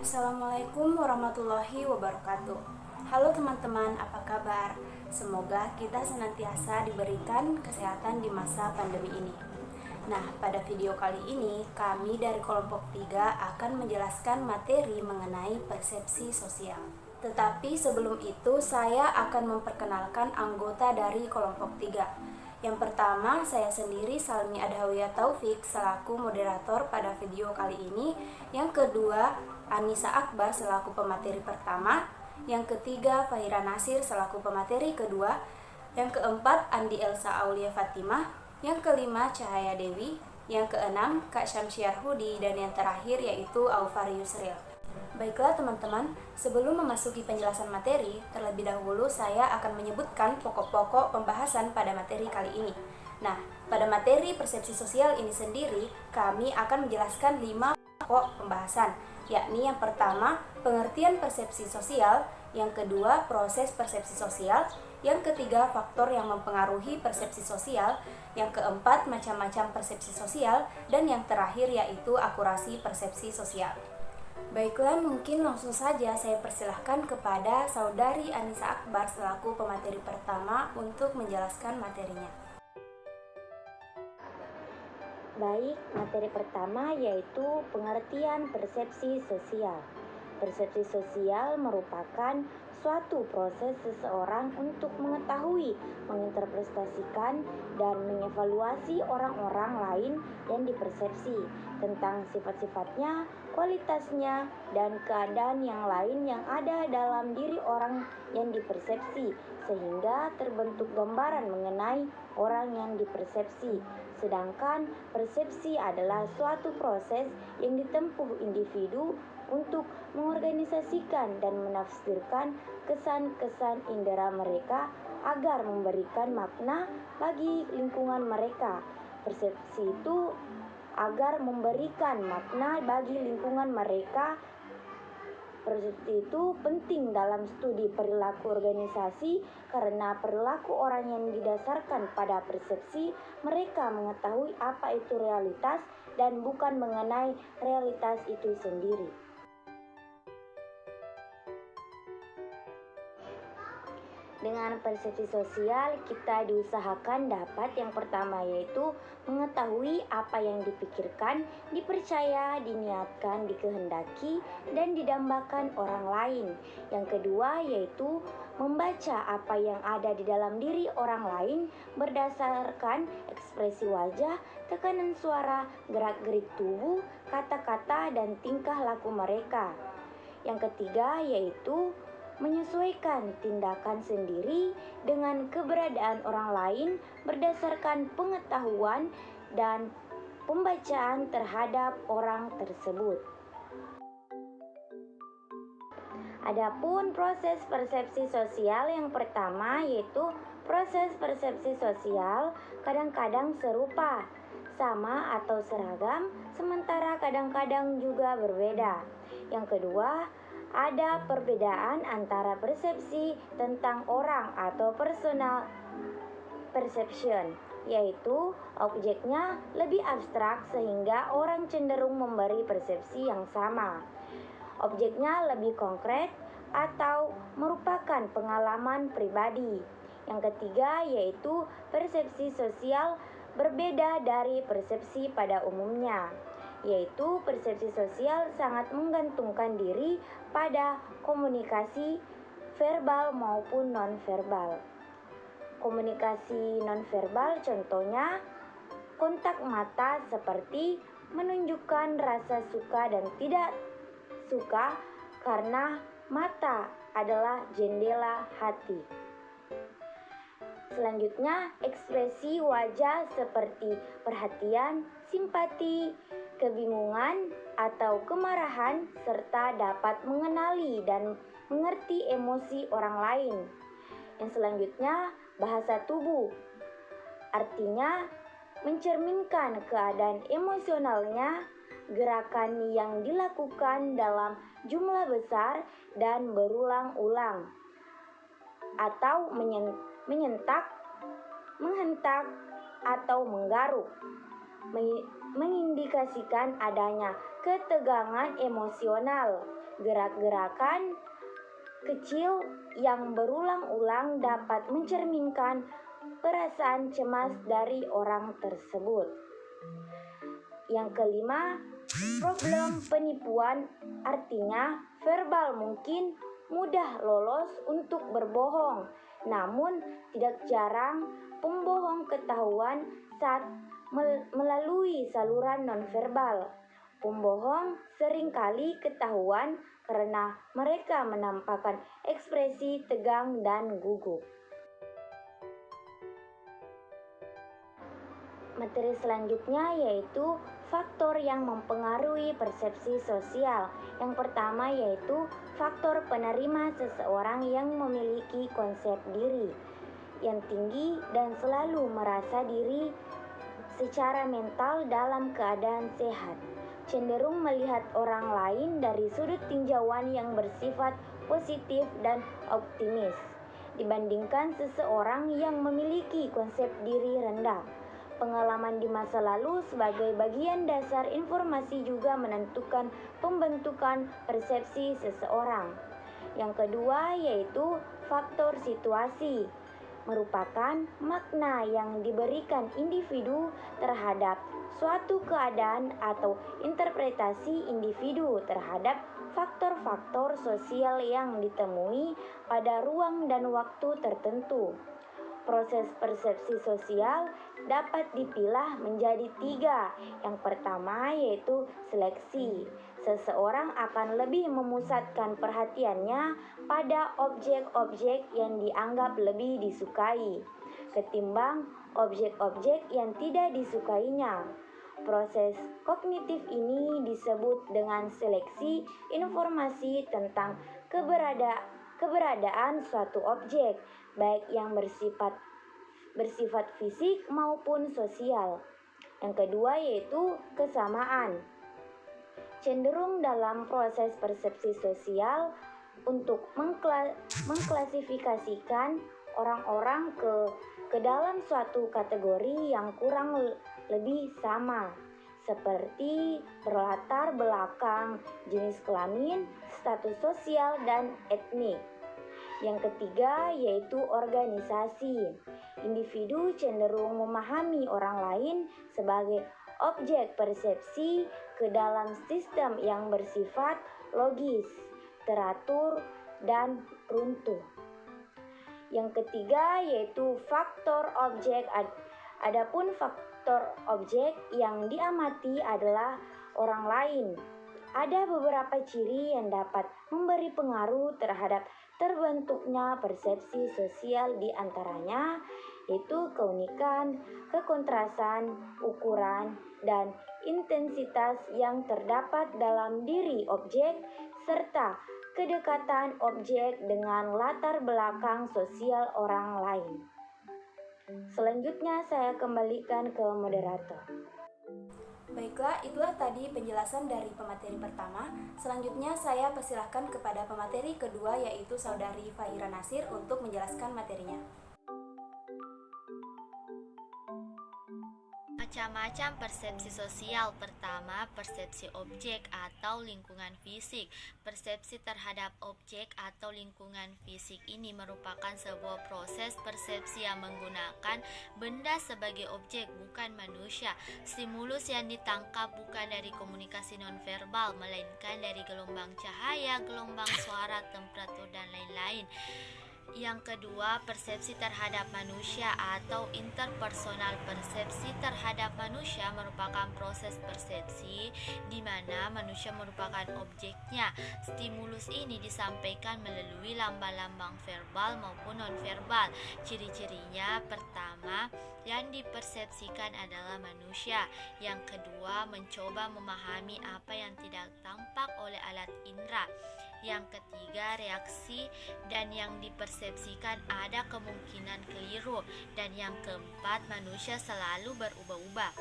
Assalamualaikum warahmatullahi wabarakatuh. Halo teman-teman, apa kabar? Semoga kita senantiasa diberikan kesehatan di masa pandemi ini. Nah, pada video kali ini kami dari kelompok 3 akan menjelaskan materi mengenai persepsi sosial. Tetapi sebelum itu saya akan memperkenalkan anggota dari kelompok 3. Yang pertama, saya sendiri Salmi Adhawiyah Taufik selaku moderator pada video kali ini. Yang kedua, Anissa Akbar selaku pemateri pertama. Yang ketiga, Fahira Nasir selaku pemateri kedua. Yang keempat, Andi Elsa Aulia Fatimah. Yang kelima, Cahaya Dewi. Yang keenam, Kak Syamsiar Hudi. Dan yang terakhir yaitu Aufar Yusril. Baiklah teman-teman, sebelum memasuki penjelasan materi, terlebih dahulu saya akan menyebutkan pokok-pokok pembahasan pada materi kali ini. Nah, pada materi persepsi sosial ini sendiri, kami akan menjelaskan 5 pokok pembahasan, yakni yang pertama, pengertian persepsi sosial, yang kedua, proses persepsi sosial, yang ketiga, faktor yang mempengaruhi persepsi sosial, yang keempat, macam-macam persepsi sosial, dan yang terakhir yaitu akurasi persepsi sosial. Baiklah, mungkin langsung saja saya persilahkan kepada Saudari Anissa Akbar selaku pemateri pertama untuk menjelaskan materinya. Baik, materi pertama yaitu pengertian persepsi sosial. Persepsi sosial merupakan suatu proses seseorang untuk mengetahui, menginterpretasikan, dan mengevaluasi orang-orang lain yang dipersepsi tentang sifat-sifatnya, kualitasnya, dan keadaan yang lain yang ada dalam diri orang yang dipersepsi, sehingga terbentuk gambaran mengenai orang yang dipersepsi. Sedangkan persepsi adalah suatu proses yang ditempuh individu untuk mengorganisasikan dan menafsirkan kesan-kesan indera mereka agar memberikan makna bagi lingkungan mereka. Persepsi itu agar memberikan makna bagi lingkungan mereka. Persepsi itu penting dalam studi perilaku organisasi karena perilaku orang yang didasarkan pada persepsi, mereka mengetahui apa itu realitas dan bukan mengenai realitas itu sendiri. Dengan persepsi sosial, kita diusahakan dapat yang pertama yaitu mengetahui apa yang dipikirkan, dipercaya, diniatkan, dikehendaki, dan didambakan orang lain. Yang kedua yaitu membaca apa yang ada di dalam diri orang lain berdasarkan ekspresi wajah, tekanan suara, gerak-gerik tubuh, kata-kata, dan tingkah laku mereka. Yang ketiga yaitu menyesuaikan tindakan sendiri dengan keberadaan orang lain berdasarkan pengetahuan dan pembacaan terhadap orang tersebut. Adapun proses persepsi sosial yang pertama yaitu proses persepsi sosial kadang-kadang serupa, sama atau seragam, sementara kadang-kadang juga berbeda. Yang kedua, ada perbedaan antara persepsi tentang orang atau personal perception, yaitu objeknya lebih abstrak sehingga orang cenderung memberi persepsi yang sama. Objeknya lebih konkret atau merupakan pengalaman pribadi. Yang ketiga yaitu persepsi sosial berbeda dari persepsi pada umumnya, yaitu persepsi sosial sangat menggantungkan diri pada komunikasi verbal maupun nonverbal. Komunikasi nonverbal contohnya kontak mata seperti menunjukkan rasa suka dan tidak suka karena mata adalah jendela hati. Selanjutnya, ekspresi wajah seperti perhatian, simpati, kebingungan, atau kemarahan, serta dapat mengenali dan mengerti emosi orang lain. Yang selanjutnya, bahasa tubuh. Artinya, mencerminkan keadaan emosionalnya, gerakan yang dilakukan dalam jumlah besar dan berulang-ulang, atau menyentak, menghentak, atau menggaruk, mengindikasikan adanya ketegangan emosional. Gerak-gerakan kecil yang berulang-ulang dapat mencerminkan perasaan cemas dari orang tersebut. Yang kelima, problem penipuan, artinya verbal mungkin mudah lolos untuk berbohong, namun tidak jarang pembohong ketahuan saat melalui saluran nonverbal. Pembohong seringkali ketahuan karena mereka menampakkan ekspresi tegang dan gugup. Materi selanjutnya yaitu faktor yang mempengaruhi persepsi sosial. Yang pertama yaitu faktor penerima seseorang yang memiliki konsep diri yang tinggi dan selalu merasa diri secara mental dalam keadaan sehat, cenderung melihat orang lain dari sudut tinjauan yang bersifat positif dan optimis dibandingkan seseorang yang memiliki konsep diri rendah. Pengalaman di masa lalu sebagai bagian dasar informasi juga menentukan pembentukan persepsi seseorang. Yang kedua yaitu faktor situasi, merupakan makna yang diberikan individu terhadap suatu keadaan atau interpretasi individu terhadap faktor-faktor sosial yang ditemui pada ruang dan waktu tertentu. Proses persepsi sosial dapat dipilah menjadi 3. Yang pertama yaitu seleksi. Seseorang akan lebih memusatkan perhatiannya pada objek-objek yang dianggap lebih disukai ketimbang objek-objek yang tidak disukainya. Proses kognitif ini disebut dengan seleksi informasi tentang keberadaan suatu objek, baik yang bersifat fisik maupun sosial. Yang kedua yaitu kesamaan. Cenderung dalam proses persepsi sosial untuk mengklasifikasikan orang-orang ke dalam suatu kategori yang kurang lebih sama, seperti berlatar belakang, jenis kelamin, status sosial, dan etnik. Yang ketiga yaitu organisasi. Individu cenderung memahami orang lain sebagai objek persepsi ke dalam sistem yang bersifat logis, teratur, dan runtuh. Yang ketiga yaitu faktor objek. Adapun faktor objek yang diamati adalah orang lain. Ada beberapa ciri yang dapat memberi pengaruh terhadap terbentuknya persepsi sosial, di antaranya yaitu keunikan, kekontrasan, ukuran, dan intensitas yang terdapat dalam diri objek, serta kedekatan objek dengan latar belakang sosial orang lain. Selanjutnya saya kembalikan ke moderator. Baiklah, itulah tadi penjelasan dari pemateri pertama. Selanjutnya saya persilahkan kepada pemateri kedua yaitu Saudari Fahira Nasir untuk menjelaskan materinya. Macam-macam persepsi sosial. Pertama, persepsi objek atau lingkungan fisik. Persepsi terhadap objek atau lingkungan fisik ini merupakan sebuah proses persepsi yang menggunakan benda sebagai objek, bukan manusia. Stimulus yang ditangkap bukan dari komunikasi nonverbal, melainkan dari gelombang cahaya, gelombang suara, temperatur, dan lain-lain. Yang kedua, persepsi terhadap manusia atau interpersonal. Persepsi terhadap manusia merupakan proses persepsi di mana manusia merupakan objeknya. Stimulus ini disampaikan melalui lambang-lambang verbal maupun nonverbal. Ciri-cirinya, pertama, yang dipersepsikan adalah manusia. Yang kedua, mencoba memahami apa yang tidak tampak oleh alat indera. Yang ketiga, reaksi, dan yang dipersepsikan ada kemungkinan keliru. Dan yang keempat, manusia selalu berubah-ubah.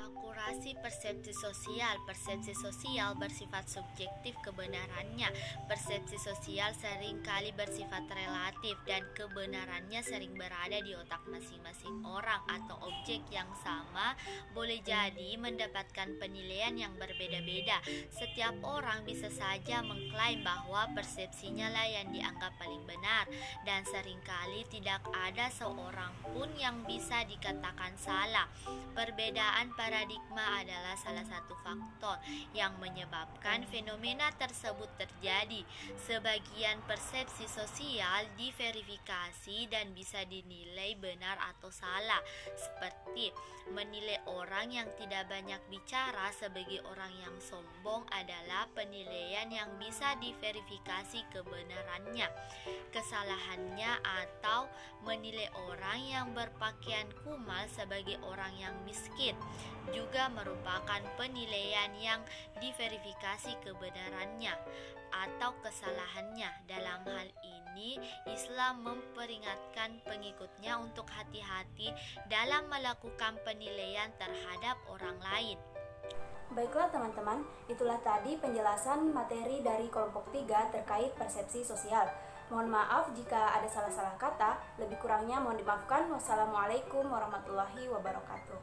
Akurasi persepsi sosial. Persepsi sosial bersifat subjektif kebenarannya. Persepsi sosial seringkali bersifat relatif dan kebenarannya sering berada di otak masing-masing orang atau objek yang sama boleh jadi mendapatkan penilaian yang berbeda-beda. Setiap orang bisa saja mengklaim bahwa persepsinya lah yang dianggap paling benar, dan seringkali tidak ada seorang pun yang bisa dikatakan salah. Perbedaan paradigma adalah salah satu faktor yang menyebabkan fenomena tersebut terjadi. Sebagian persepsi sosial diverifikasi dan bisa dinilai benar atau salah, seperti menilai orang yang tidak banyak bicara sebagai orang yang sombong adalah penilaian yang bisa diverifikasi kebenarannya, kesalahannya, atau menilai orang yang berpakaian kumal sebagai orang yang miskin juga merupakan penilaian yang diverifikasi kebenarannya atau kesalahannya. Dalam hal ini, Islam memperingatkan pengikutnya untuk hati-hati dalam melakukan penilaian terhadap orang lain. Baiklah teman-teman, itulah tadi penjelasan materi dari kelompok 3 terkait persepsi sosial. Mohon maaf jika ada salah-salah kata, lebih kurangnya mohon dimaafkan. Wassalamualaikum warahmatullahi wabarakatuh.